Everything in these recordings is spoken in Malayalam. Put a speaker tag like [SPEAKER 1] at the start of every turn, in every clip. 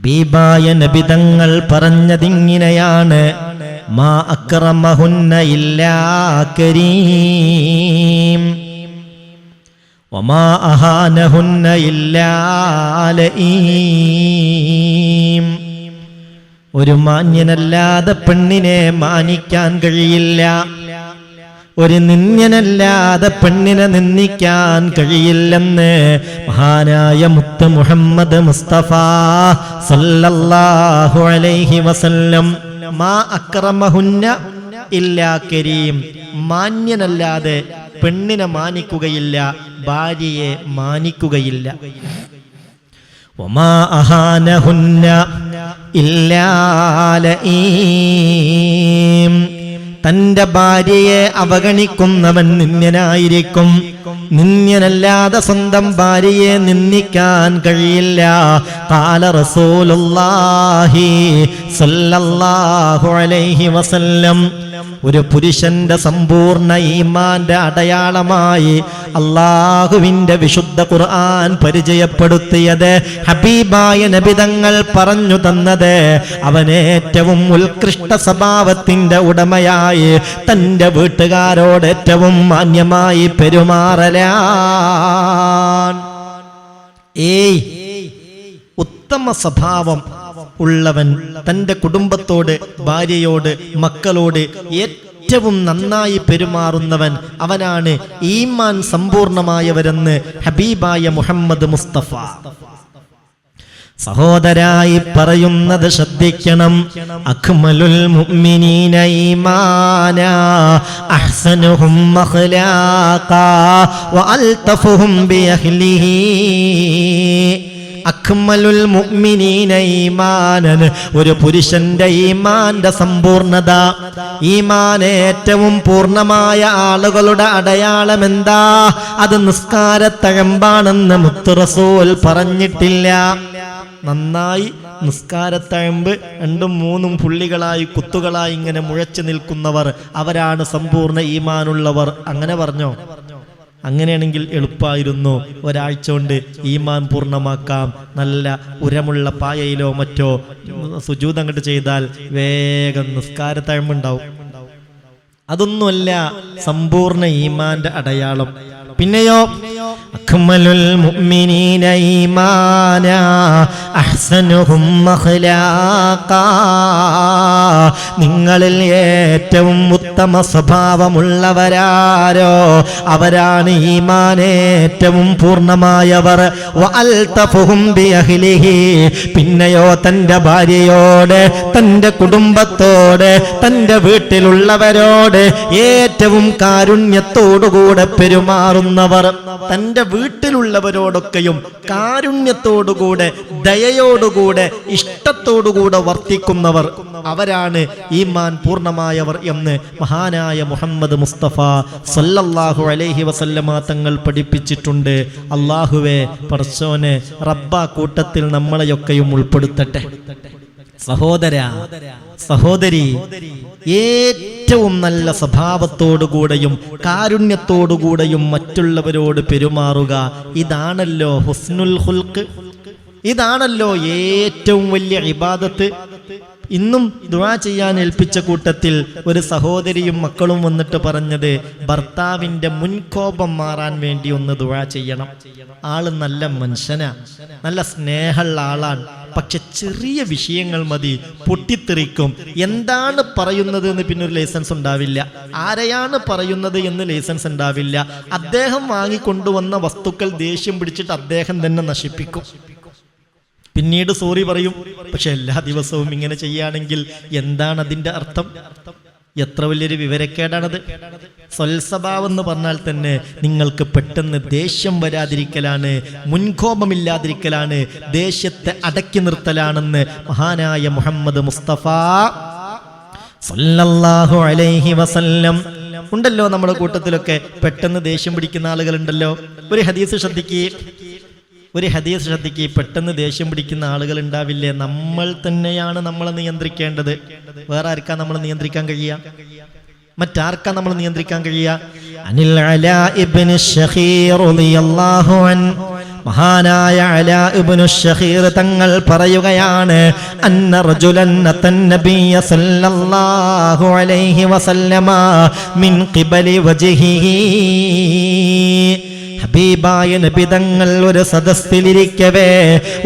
[SPEAKER 1] ഹബീബായ നബി തങ്ങൾ പറഞ്ഞതിങ്ങനെയാണ്: മാ അക്രമഹുന്ന ഇല്ലാ കരീം വമാ അഹാനഹുന്ന ഇല്ലാ ലഈം. ഒരു മാന്യനല്ലാതെ പെണ്ണിനെ മാനിക്കാൻ കഴിയില്ല, ഒരു നിന്ദ്യനല്ലാതെ പെണ്ണിനെ നിന്ദിക്കാൻ കഴിയില്ലെന്ന് മഹാനായ മുത്ത് മുഹമ്മദ് മുസ്തഫ സല്ലല്ലാഹു അലൈഹി വസല്ലം. മാ അക്രമഹുന്ന ഇല്ലാ കരീം, മാന്യനല്ലാതെ പെണ്ണിനെ മാനിക്കുകയില്ല, ഭാര്യയെ മാനിക്കുകയില്ല. വമാ അഹാനഹുന്ന ഇല്ലാ ലഈം, തന്റെ ഭാര്യയെ അവഗണിക്കുന്നവൻ നിന്ദ്യനായിരിക്കും. നിന്ദ്യനല്ലാതെ സ്വന്തം ഭാര്യയെ നിന്ദിക്കാൻ കഴിയില്ല. ഖാല റസൂലുള്ളാഹി സ്വല്ലല്ലാഹു അലൈഹി വസല്ലം. ഒരു പുരുഷന്റെ സമ്പൂർണ്ണ ഈമാന്റെ അടയാളമായി അല്ലാഹുവിന്റെ വിശുദ്ധ ഖുർആൻ പരിചയപ്പെടുത്തിയത്, ഹബീബായ നബി തങ്ങൾ പറഞ്ഞു തന്നത്, അവൻ ഏറ്റവും ഉത്കൃഷ്ട സ്വഭാവത്തിന്റെ ഉടമയായി തന്റെ വീട്ടുകാരോട് ഏറ്റവും മാന്യമായി പെരുമാറലാണ്. ഉത്തമ സ്വഭാവം ഉള്ളവൻ തന്റെ കുടുംബത്തോട്, ഭാര്യയോട്, മക്കളോട് ഏറ്റവും നന്നായി പെരുമാറുന്നവൻ, അവനാണ് ഈമാൻ സമ്പൂർണമായവരെന്ന് ഹബീബായ മുഹമ്മദ് മുസ്തഫ. സഹോദരായി പറയുന്നത് ശ്രദ്ധിക്കണം. അക്മലുൽ മുഅ്മിനീന ഈമാനാ അഹ്സനുഹും അഖ്ലാഖാ വഅൽതഫുഹും ബിഅഹ്ലിഹി. അക്മലുൽ മുഅ്മിനീന ഈമാനൻ, ഒരു പുരുഷന്റെ ഈമാന്റെ സമ്പൂർണത, ഈമാൻ ഏറ്റവും പൂർണ്ണമായ ആളുകളുടെ അടയാളം എന്താ? അത് നിസ്കാരത്തഴമ്പാണെന്ന് മുത്ത് റസൂൽ പറഞ്ഞിട്ടില്ല. നന്നായി നിസ്കാരത്തഴമ്പ് 2ഉം 3ഉം പുള്ളികളായി കുത്തുകളായി ഇങ്ങനെ മുഴച്ചു നിൽക്കുന്നവർ, അവരാണ് സമ്പൂർണ്ണ ഈമാനുള്ളവർ. അങ്ങനെ പറഞ്ഞോ? അങ്ങനെയാണെങ്കിൽ എളുപ്പമായിരുന്നു, ഒരാഴ്ച കൊണ്ട് ഈമാൻ പൂർണ്ണമാക്കാം. നല്ല ഉരമുള്ള പായയിലോ മറ്റോ സുജൂദ് അങ്ങോട്ട് ചെയ്താൽ വേഗം നിസ്കാരത്തഴമ്പുണ്ടാവും. അതൊന്നുമല്ല സമ്പൂർണ്ണ ഈമാന്റെ അടയാളം. പിന്നെയോ അക്മലുൽ മുഅ്മിനീന ഈമാനാ അഹ്സനുഹും അഖ്ലാഖാ, നിങ്ങളിൽ ഏറ്റവും ഉത്തമ സ്വഭാവമുള്ളവരാരോ അവരാണ് ഈമാൻ ഏറ്റവും പൂർണ്ണമായവർ. വഅൽതഫുഹും ബിഅഹ്ലിഹി, പിന്നെയോ തന്റെ ഭാര്യയോട്, തന്റെ കുടുംബത്തോട്, തന്റെ വീട്ടിലുള്ളവരോട് ഏറ്റവും കാരുണ്യത്തോടുകൂടെ പെരുമാറുന്നവർ, തന്റെ വീട്ടിലുള്ളവരോടൊക്കെയും കാരുണ്യത്തോടുകൂടെ, ദയയോടുകൂടെ, ഇഷ്ടത്തോടുകൂടെ വർത്തിക്കുന്നവർ, അവരാണ് ഈമാൻ പൂർണ്ണമായവർ എന്ന് മഹാനായ മുഹമ്മദ് മുസ്തഫ സല്ലല്ലാഹു അലൈഹി വസല്ലമ തങ്ങൾ പഠിപ്പിച്ചിട്ടുണ്ട്. അല്ലാഹുവേ പടച്ചോനെ, റബ്ബ കൂട്ടത്തിൽ നമ്മളെയൊക്കെയും ഉൾപ്പെടുത്തട്ടെ. സഹോദര, സഹോദരി, ഏറ്റവും നല്ല സ്വഭാവത്തോടുകൂടെയും കാരുണ്യത്തോടുകൂടെയും മറ്റുള്ളവരോട് പെരുമാറുക, ഇതാണല്ലോ ഹുസ്നുൽ ഖുൽഖ്, ഇതാണല്ലോ ഏറ്റവും വലിയ ഇബാദത്ത്. ഇന്നും ദുആ ചെയ്യാൻ ഏൽപ്പിച്ച കൂട്ടത്തിൽ ഒരു സഹോദരിയും മക്കളും വന്നിട്ട് പറഞ്ഞത്, ഭർത്താവിന്റെ മുൻകോപം മാറാൻ വേണ്ടി ഒന്ന് ദുആ ചെയ്യണം. ആള് നല്ല മനുഷ്യനാ, നല്ല സ്നേഹമുള്ള ആളാണ്, പക്ഷെ ചെറിയ വിഷയങ്ങൾ മതി പൊട്ടിത്തെറിക്കും. എന്താണ് പറയുന്നത് എന്ന് പിന്നെ ഒരു ലൈസൻസ് ഉണ്ടാവില്ല, ആരെയാണ് പറയുന്നത് എന്ന് ലൈസൻസ് ഉണ്ടാവില്ല. അദ്ദേഹം വാങ്ങിക്കൊണ്ടുവന്ന വസ്തുക്കൾ ദേഷ്യം പിടിച്ചിട്ട് അദ്ദേഹം തന്നെ നശിപ്പിക്കും. പിന്നീട് സോറി പറയും. പക്ഷെ എല്ലാ ദിവസവും ഇങ്ങനെ ചെയ്യുകയാണെങ്കിൽ എന്താണ് അതിന്റെ അർത്ഥം? എത്ര വലിയൊരു വിവരക്കേടാണത്. സ്വൽസ്വഭാവം എന്ന് പറഞ്ഞാൽ തന്നെ നിങ്ങൾക്ക് പെട്ടെന്ന് ദേഷ്യം വരാതിരിക്കലാണ്, മുൻകോപമില്ലാതിരിക്കലാണ്, ദേഷ്യത്തെ അടക്കി നിർത്തലാണെന്ന് മഹാനായ മുഹമ്മദ് മുസ്തഫ സല്ലല്ലാഹു അലൈഹി വസല്ലം. ഉണ്ടല്ലോ നമ്മുടെ കൂട്ടത്തിലൊക്കെ പെട്ടെന്ന് ദേഷ്യം പിടിക്കുന്ന ആളുകളുണ്ടല്ലോ. ഒരു ഹദീസ് ശ്രദ്ധിക്ക്, പെട്ടെന്ന് ദേഷ്യം പിടിക്കുന്ന ആളുകൾ ഉണ്ടാവില്ലേ? നമ്മൾ തന്നെയാണ് നമ്മളെ നിയന്ത്രിക്കേണ്ടത്. വേറെ ആർക്കാ നമ്മളെ നിയന്ത്രിക്കാൻ കഴിയുക? മറ്റാർക്കാ നമ്മൾ നിയന്ത്രിക്കാൻ കഴിയുക? അനിൽ അലാ ഇബ്നു ശഖീർ റളിയല്ലാഹു അൻഹു, മഹാനായ അലാ ഇബ്നു ശഖീർ തങ്ങൾ പറയുകയാണ്, അന്ന റജുലൻ അത്തൻ നബിയ സല്ലല്ലാഹു അലൈഹി വസല്ലമ മിൻ ഖിബലി വജ്ഹിഹി. ഹബീബായ നബി തങ്ങൾ ഒരു സദസ്സിലിരിക്കവേ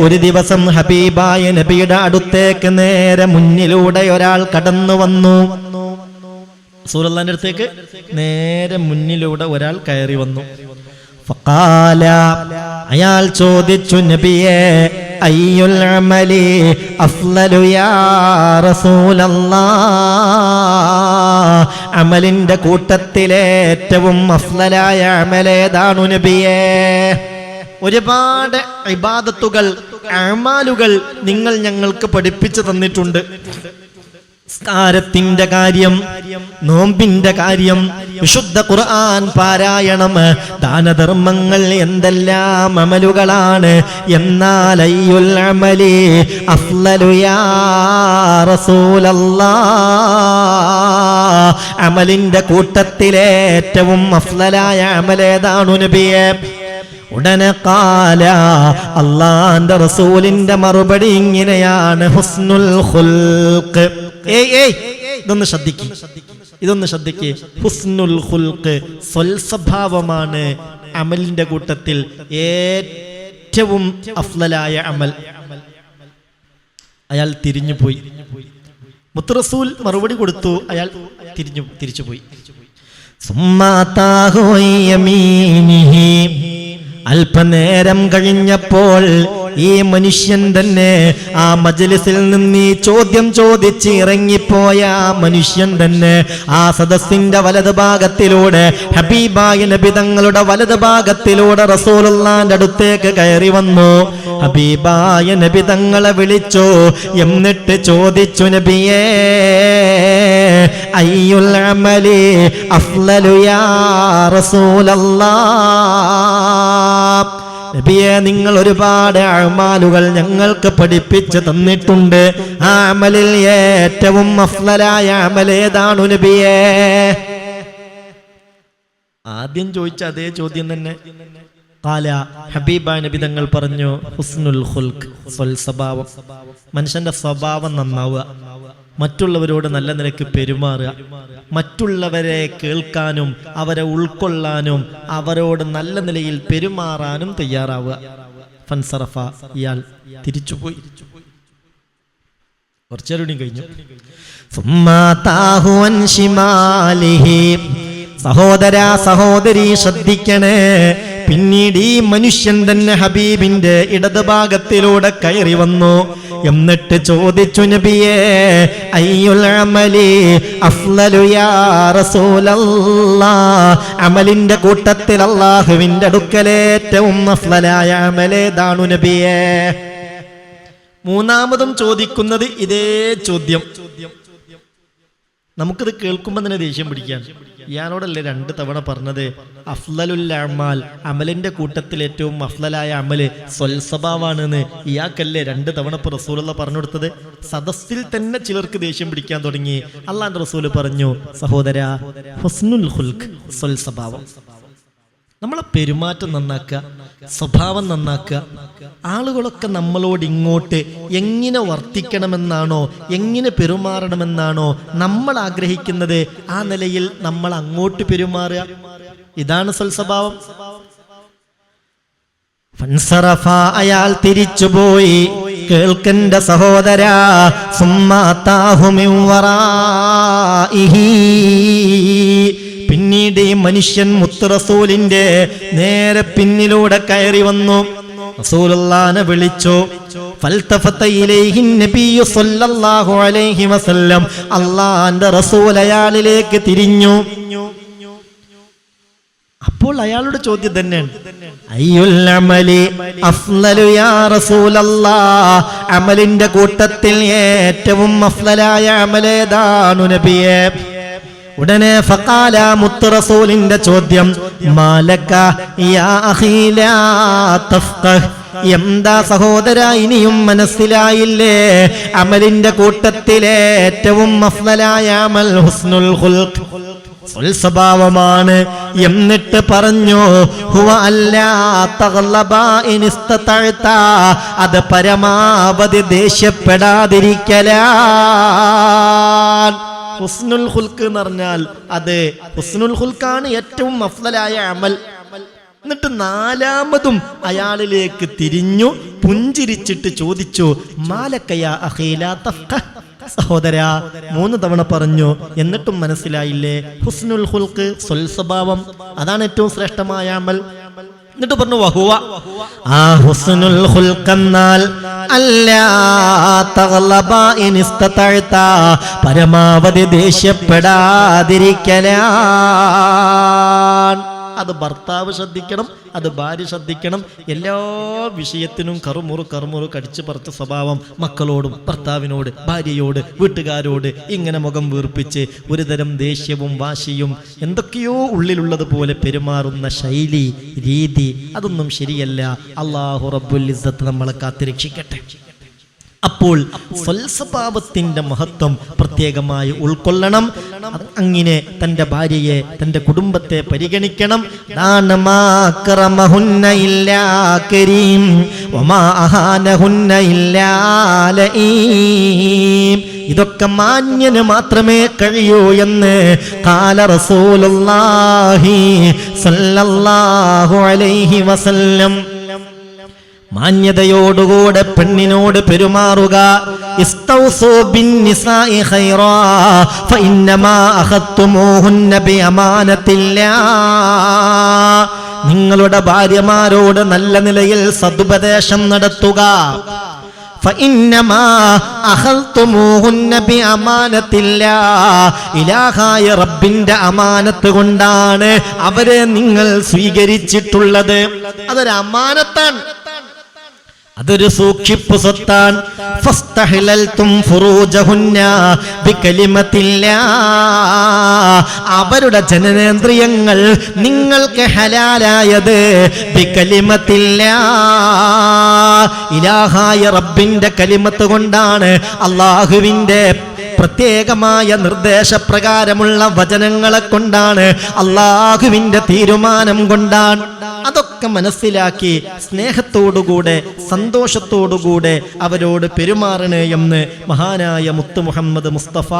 [SPEAKER 1] ഒരു ദിവസം ഹബീബായ നബിയുടെ അടുത്തേക്ക് നേരെ മുന്നിലൂടെ ഒരാൾ കടന്നു വന്നു. റസൂലുള്ളാഹിന്റെ അടുത്തേക്ക് നേരെ മുന്നിലൂടെ ഒരാൾ കയറി വന്നു. ഫഖാല, അയാൾ ചോദിച്ചു, നബിയേ, അയ്യുൽ അമലി അഫ്ളലു യാ റസൂലല്ലാഹ്, അമലിന്റെ കൂട്ടത്തിലെ ഏറ്റവും അഫ്ളലായ അമലേതാണു നബിയേ? ഒരുപാട് ഇബാദത്തുകൾ, അമാലുകൾ നിങ്ങൾ ഞങ്ങൾക്ക് പഠിപ്പിച്ചു തന്നിട്ടുണ്ട്. നിസ്കാരത്തിന്റെ കാര്യം, നോമ്പിന്റെ കാര്യം, വിശുദ്ധ ഖുർആൻ പാരായണം, ദാനധർമ്മങ്ങൾ, എന്തെല്ലാം അമലുകളാണ്. എന്നാൽ അയ്യുൽ അമലി അഫ്ളലു യാ റസൂലല്ലാഹ്, അമലിന്റെ കൂട്ടത്തിലെ ഏറ്റവും അഫ്ളലായ അമലേതാണു നബിയേ? ഉടനെ ഖാല, അല്ലാഹുവിന്റെ റസൂലിന്റെ മറുപടി ഇങ്ങനെയാണ്, ഹുസ്നുൽ ഖുൽഖ്. ഇതൊന്ന് ശ്രദ്ധിക്കേ. ഹുസ്നുൽ ഖുൽഖ്, സ്വൽസ്വഭാവമാണ് അമലിന്റെ കൂട്ടത്തിൽ ഏറ്റവും അഫ്ളലായ അമൽ. അയാൾ തിരിഞ്ഞുപോയി. മുത്തറസൂൽ മറുപടി കൊടുത്തു, അയാൾ തിരിച്ചുപോയി. അല്പനേരം കഴിഞ്ഞപ്പോൾ ഈ മനുഷ്യൻ തന്നെ ആ മജ്ലിസിൽ നിന്ന് ഈ ചോദ്യം ചോദിച്ച് ഇറങ്ങിപ്പോയ ആ മനുഷ്യൻ തന്നെ ആ സദസ്സിന്റെ വലത് ഭാഗത്തിലൂടെ, ഹബീബായ നബി തങ്ങളുടെ വലത് ഭാഗത്തിലൂടെ റസൂലുള്ളാഹിന്റെ അടുത്തേക്ക് കയറി വന്നു. ഹബീബായ നബി തങ്ങളെ വിളിച്ചു. എന്നിട്ട് ചോദിച്ചു, നബിയേ, അയ്യുൽ അമലി അഫ്ളലു യാ റസൂലല്ലാഹ്, നബിയെ, നിങ്ങൾ ഒരുപാട് അമാലുകൾ ഞങ്ങൾക്ക് പഠിപ്പിച്ചു തന്നിട്ടുണ്ട്. ആ അമലിൽ ഏറ്റവും അഫ്ളലായ അമലേതാണു നബിയേ? ആദ്യം ചോദിച്ച അതേ ചോദ്യം തന്നെ. ഖാല, ഹബീബായ നബി തങ്ങൾ പറഞ്ഞു, ഹുസ്നുൽ ഖുൽഖ്, സ്വൽസ്വഭാവം. മനുഷ്യന്റെ സ്വഭാവം നന്നാവുക, മറ്റുള്ളവരോട് നല്ല നിലയ്ക്ക് പെരുമാറുക, മറ്റുള്ളവരെ കേൾക്കാനും അവരെ ഉൾക്കൊള്ളാനും അവരോട് നല്ല നിലയിൽ പെരുമാറാനും തയ്യാറാവുക. ഫൻസറഫ, ഇയാൾ തിരിച്ചുപോയി. കുറച്ചേരും കഴിഞ്ഞു. സഹോദര സഹോദരി ശ്രദ്ധിക്കണേ. പിന്നീട് ഈ മനുഷ്യൻ തന്നെ ഹബീബിന്റെ ഇടതുഭാഗത്തിലൂടെ കയറി വന്നു. എന്നിട്ട് ചോദിച്ചു, നബിയേ, അയ്യുൽ അമലി അഫ്ളലു യാ റസൂലല്ലാഹ്, അമലിന്റെ കൂട്ടത്തിൽ അല്ലാഹുവിന്റെ അടുക്കൽ ഏറ്റവും അഫ്ളലായ അമലേതാണു നബിയേ? മൂന്നാമതും ചോദിക്കുന്നത് ഇതേ ചോദ്യം. നമുക്കിത് കേൾക്കുമ്പോൾ തന്നെ ദേഷ്യം പിടിക്കാൻ. ഇയാളോടല്ലേ 2 തവണ പറഞ്ഞത് അഫ്ളലുൽ അമാൽ, അമലിന്റെ കൂട്ടത്തിൽ ഏറ്റവും അഫ്ളലായ അമല് സ്വൽസ്വഭാവാണെന്ന്. ഇയാൾക്കല്ലേ 2 തവണ ഇപ്പോൾ റസൂലുള്ള പറഞ്ഞു കൊടുത്തത്? സദസ്സിൽ തന്നെ ചിലർക്ക് ദേഷ്യം പിടിക്കാൻ തുടങ്ങി. അള്ളാഹുവിന്റെ റസൂല് പറഞ്ഞു, സഹോദരാ, ഹുസ്നുൽ ഖുൽഖ്, സ്വൽസ്വഭാവം. നമ്മളെ പെരുമാറ്റം നന്നാക്കുക, സ്വഭാവം നന്നാക്കുക. ആളുകളൊക്കെ നമ്മളോട് ഇങ്ങോട്ട് എങ്ങനെ വർത്തിക്കണമെന്നാണോ, എങ്ങനെ പെരുമാറണമെന്നാണോ നമ്മൾ ആഗ്രഹിക്കുന്നത്, ആ നിലയിൽ നമ്മൾ അങ്ങോട്ട് പെരുമാറുക. ഇതാണ് സ്വൽസ്വഭാവം. ഫൻസറഫ, അയാൾ തിരിച്ചുപോയി. കേൾക്കണ്ട സഹോദരാ, സുമ്മാതാഹു മിൻ വറാഇഹി, പിന്നീട് ഈ മനുഷ്യൻ മുത്ത് റസൂലിന്റെ നേരെ പിന്നിലൂടെ കയറി വന്നു. റസൂലുള്ളാഹിനെ വിളിച്ചു. ഫൽതഫത ഇലൈഹി നബിയ്യു സ്വല്ലല്ലാഹു അലൈഹി വസല്ലം, അല്ലാഹുവിന്റെ റസൂൽ അയാളിലേക്ക് തിരിഞ്ഞു. അപ്പോൾ അയാളുടെ ചോദ്യം തന്നെയാണ്, അയ്യുൽ അമലി അഫ്ളലു യാ റസൂലല്ലാഹ്, അമലിന്റെ കൂട്ടത്തിൽ ഏറ്റവും അഫ്ളലായ അമലേതാണു നബിയേ? ഉടനെ ഫഖാല, മുത്ത് റസൂലിന്റെ ചോദ്യം, മാലക യാ അഖീ ലാ തഫ്ഖഹ്, എന്താ സഹോദര ഇനിയും മനസ്സിലായില്ലേ? അമലിന്റെ കൂട്ടത്തിലെ ഏറ്റവും അഫ്ളലായ അമൽ ഹുസ്നുൽ ഖുൽഖ്, സ്വൽസ്വഭാവമാണ്. എന്നിട്ട് പറഞ്ഞു ഹുവ അല്ലാ തഗ്ലബ ഇനിസ്തതഅത, അത് പരമാവധി ദേഷ്യപ്പെടാതിരിക്കലാണ്. ഹുസ്നുൽ ഖുൽഖ് എന്ന് പറഞ്ഞാൽ അത് ഹുസ്നുൽ ഖുൽഖാണ് ഏറ്റവും അഫ്ളലായ അമൽ. എന്നിട്ട് നാലാമതും അയാളിലേക്ക് തിരിഞ്ഞു പുഞ്ചിരിച്ചിട്ട് ചോദിച്ചു മാലക്കയ അഖീലാ തഫ്ഖഹ്, സഹോദരാ 3 തവണ പറഞ്ഞു എന്നിട്ടും മനസ്സിലായില്ലേ? ഹുസ്നുൽ ഖുൽഖ്, സ്വൽസ്വഭാവം, അതാണ് ഏറ്റവും ശ്രേഷ്ഠമായ അമൽ. എന്നിട്ട് പറഞ്ഞു വഹുവ, ആ ഹുസ്നുൽ ഖുൽഖ് എന്നാൽ അല്ലാ തഗ്ലബ ഇനിസ്തതഅത, പരമാവധി ദേഷ്യപ്പെടാതിരിക്കലാണ്. അത് ഭർത്താവ് ശ്രദ്ധിക്കണം, അത് ഭാര്യ ശ്രദ്ധിക്കണം. എല്ലാ വിഷയത്തിനും കറുമുറു കടിച്ചു പറച്ച സ്വഭാവം, മക്കളോടും ഭർത്താവിനോട് ഭാര്യയോട് വീട്ടുകാരോട് ഇങ്ങനെ മുഖം വീർപ്പിച്ച് ഒരുതരം ദേഷ്യവും വാശിയും എന്തൊക്കെയോ ഉള്ളിലുള്ളതുപോലെ പെരുമാറുന്ന ശൈലി രീതി, അതൊന്നും ശരിയല്ല. അല്ലാഹു റബ്ബുൽ ഇസ്സത്ത് നമ്മളെ കാത്തുരക്ഷിക്കട്ടെ. അപ്പോൾ സ്വൽസ്വഭാവത്തിന്റെ മഹത്വം പ്രത്യേകമായി ഉൾക്കൊള്ളണം. അങ്ങനെ തന്റെ ഭാര്യയെ, തന്റെ കുടുംബത്തെ പരിഗണിക്കണം. ഇതൊക്കെ മാന്യന് മാത്രമേ കഴിയൂ എന്ന് ഖാല റസൂലുള്ളാഹി സ്വല്ലല്ലാഹു അലൈഹി വസല്ലം. മാന്യതയോടുകൂടെ പെണ്ണിനോട് പെരുമാറുക. ഇസ്തൗസൂ ബിന്നിസാഇ ഖൈറാ ഫഇന്നമാ അഖദ്തുമൂഹുന്ന ബിഅമാനത്തില്ലാഹ്. നിങ്ങളുടെ ഭാര്യമാരോട് നല്ല നിലയിൽ സദുപദേശം നടത്തുക. ഫഇന്നമാ അഖദ്തുമൂഹുന്ന ബിഅമാനത്തില്ലാഹ്, ഇലാഹായ റബ്ബിന്റെ അമാനത്ത് കൊണ്ടാണ് അവരെ നിങ്ങൾ സ്വീകരിച്ചിട്ടുള്ളത്. അതൊരു അമാനത്താണ്, അതൊരു സൂക്ഷിപ്പ് സ്വത്താണ്. ഫസ്തഹ്ലൽതും ഫുറൂജഹുന്ന ബികലിമത്തില്ലാഹ്, അവരുടെ ജനനേന്ദ്രിയങ്ങൾ നിങ്ങൾക്ക് ഹലാലായത് ബികലിമത്തില്ലാഹ്, ഇലാഹായ റബ്ബിന്റെ കലിമത്ത് കൊണ്ടാണ്, അല്ലാഹുവിന്റെ പ്രത്യേകമായ നിർദ്ദേശപ്രകാരമുള്ള വചനങ്ങളെ കൊണ്ടാണ്, അല്ലാഹുവിന്റെ തീരുമാനം കൊണ്ടാണ്. അതൊക്കെ മനസ്സിലാക്കി സ്നേഹത്തോടുകൂടെ സന്തോഷത്തോടുകൂടെ അവരോട് പെരുമാറണേ എന്ന് മഹാനായ മുത്ത് മുഹമ്മദ് മുസ്തഫ